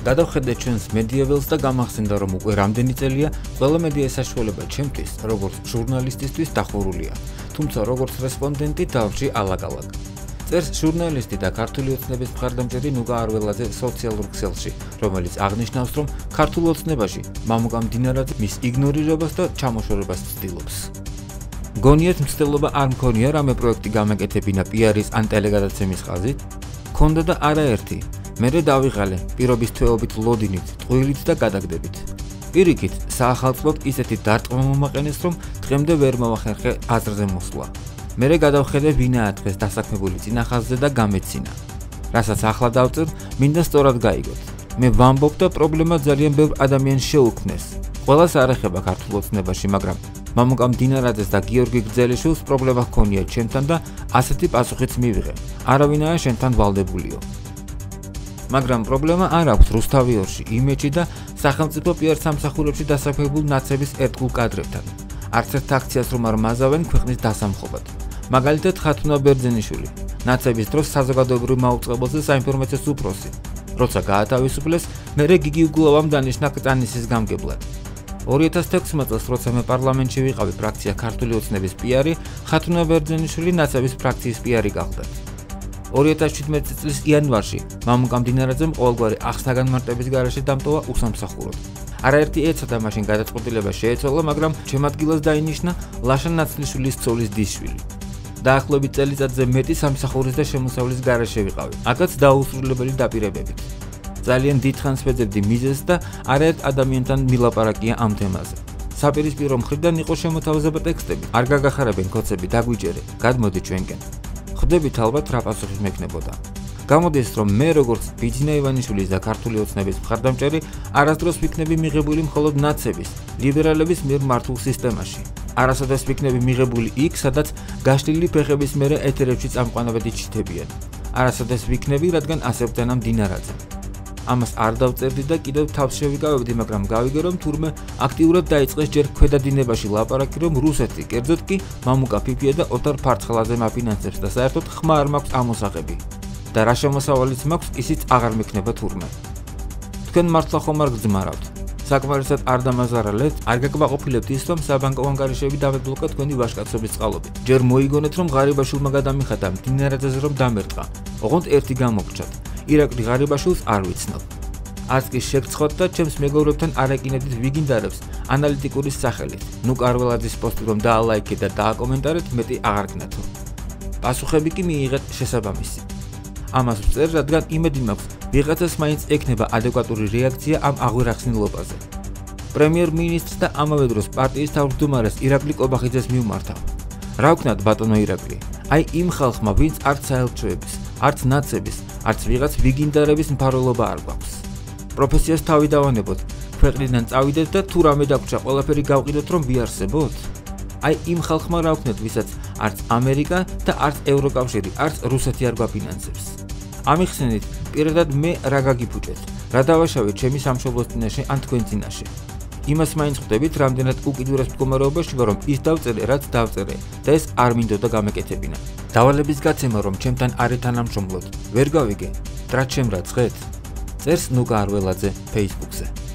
გადავხედეთ ჩვენს მედიაველს და გამახსენდა, რომ უკვე რამდენი წელია ყველა მედია საშუალება ჩემთვის, როგორც ჟურნალისტისთვის დახურულია, თუმცა როგორც რესპონდენტი დავჭი ალაგ-ალაგ. წერს ჟურნალისტი და ქართული ოცნების მხარდამჭერი ნუგა არველაძე სოციალურ ქსელში, რომელიც აღნიშნავს, რომ ქართულ ოცნებაში მამუკა მდინარაძე მის იგნორირებას და ჩამოშორებას ცდილობს. გონიათ მცდელობა არ მქონია რამე პროექტი გამეკეთებინა პიარის ან ტელეგადაცემის ხაზით? ქონდა და არაერთი. მერე დავიღალე პირობის თვეობით ლოდინით, ტყუილით და გადაგდებით. პირიქით, საახალწლოდ ისეთი დარტყმა მომაყენეს, რომ დღემდე ვერ მოვახერხე აზრზე მოსვლა. მერე გადავხედე ვინაა დღეს დასაქმებული წინახაზზე და გამეცინა. რასაც ახლა დავწერ, მინდა სწორად გაიგოთ. მე ვამბობ და პრობლემა ძალიან ბევრ ადამიანს შეუქმნეს. ყველას არ ეხება ქართულ ოცნებაში, მაგრამ მამუკა მდინარაძეს და გიორგი გრძელიშვილს პრობლემა ჰქონია ჩემთან და ასეთი პასუხიც მივიღე. არავინაა შენთან ვალდებულიო. მაგრამ პრობლემა არ აქვს რუსთავიორში, იმეჩი და სახელმწიფო პიარ სამსახურებში დასაქმებულ ნაცების ერთგულ კადრებთან. არც ერთ აქციას რომ არ მაზავენ ქვეყნის დასამხობად. მაგალითად ხათუნა ბერძენიშვილი, ნაცების დროს საზოგადოებრივ მაუწყებელზე საინფორმაციო უფროსი. როცა გაათავისუფლეს, მერე გიგი უგულავამ დანიშნა კტანისის გამგებლად. 2016 წელს, როცა მე პარლამენტში ვიყავი ფრაქცია ქართული ოცნების პიარი, ხათუნა ბერძენიშვილი ნაცების ფრაქციის პიარი გახდა. 2017 წლის იანვარში მამუკა მდინარაძემ ყოველგვარი აღსაგანმარტების გარეშე დამტოვა უსამსახუროდ. არაერთი ეცადა მაშინ გადაწყვეტილება შეეცვალა, მაგრამ ჩემ ადგილას დაინიშნა ლაშა ნაცლიშვილის ცოლის დისშვილი. დაახლოებით წელიწადზე მეტი სამსახურის და შემოსავლის გარეშე ვიყავი, აქაც დაუსრულებელი დაპირებებით. ძალიან დიდხანს ვეძებდი მიზეზს და არაერთ ადამიანთან მილაპარაკია ამ თემაზე. საპირისპირო მხრიდან იყო შემოთავაზება ტექსტები, არ გაგახარებენ კოცები, დაგვიჯერე, გადმოდი ჩვენკენ. ხვდებით ალბათ რა პასუხი მექნებოდა. გამოდის, რომ მე როგორც ბიძინა ივანიშვილის და ქართული ოცნების მხარდამჭერი არასდროს ვიქნები მიღებული მხოლოდ ნაცების, ლიბერალების მიერ მართულ სისტემაში. არასოდეს ვიქნები მიღებული იქ, სადაც გაშლილი ფეხების მერე ეთერებში წამყვანებები ჩითებიან. არასოდეს ვიქნები, რადგან ასევდანა მდინარაძე. ამას არ დავწერდი და კიდევ თავს შევიკავებდი, მაგრამ გავიგე, რომ თურმე აქტიურად დაიწყეს ჯერ ქვედადინებაში ლაპარაკი, რომ რუსეთი, კერძოდ კი მამუკა ფიფია და ოტარ ფარცხალაძე მაფინანსებს და საერთოდ ხმა არ მაქვს ამოსაღები. და რა შემოსავალიც მაქვს, ისიც აღარ მექნება თურმე. თქვენ მართლა ხომ არ გძმარავთ? საკმარისად არ დამაზარალეთ, არ გაკმაყოფილებთ ის, რომ საბანკო ანგარიშები დავებლოკა თქვენი ვაჟკაცობის წყალობით. ჯერ მოიგონეთ, რომ ღარიბაშვილმა გადამიხადა მდინარაძეზე რომ დამერტყა. ოღონდ ერთი გამოგჭათ. ირაკლი ღარიბაშვილს არ ვიცნობ. არც კი შეგცხოთ და ჩემს მეგობრებთან არაკინედით ვიგინდარებს ანალიტიკური სახელით. ნუკა არველაძის პოსტი რომ დაალაიქეთ და დააკომენტარეთ, მეტი აღარ გნათო. პასუხები კი მიიღეთ შესაბამისი. ამას ვწერ, რადგან იმედი მაქვს, ვიღაცას მაინც ექნება ადეკვატური რეაქცია ამ აღვირახსნილობაზე. პრემიერ-მინისტრს და ამავე დროს პარტიის თავმჯდომარეს ირაკლი კობახიძეს მივმართავ. რა ვქნათ ბატონო ირაკლი? აი იმ ხალხმა, ვინც არც საელჩოების, არც ნაცების, არც ვიღაც ვიგინდარების მფარველობა არ გვაქვს. პროფესიას თავი დავანებოთ, ქვეყნიდან წავიდეთ და თუ რამე დაგვრჩა, ყველაფერი გავყიდოთ, რომ ვიარსებოთ? აი იმ ხალხმა რა ვქნათ, ვისაც არც ამერიკა და არც ევროკავშირი, არც რუსეთი არ გვაფინანსებს. ამიხსენით, პირადად მე რა გაგიფუჭეთ, რა დავაშავეთ ჩემი სამშობლოს წინაშე ან თქვენ წინაშე. იმას მაინც ხვდებით, რამდენად უკიდურეს მდგომარეობაში ვარ, რომ ის დავწერე, რაც დავწერე და ეს არ მინდოდა გამეკეთებინა. დავალების გაცემა, რომ ჩემთან არ ეთანამშრომლოთ, ვერ გავიგე, ტრაჩემ რაცხეთ? წერს ნუგა არველაძე Facebook-ზე.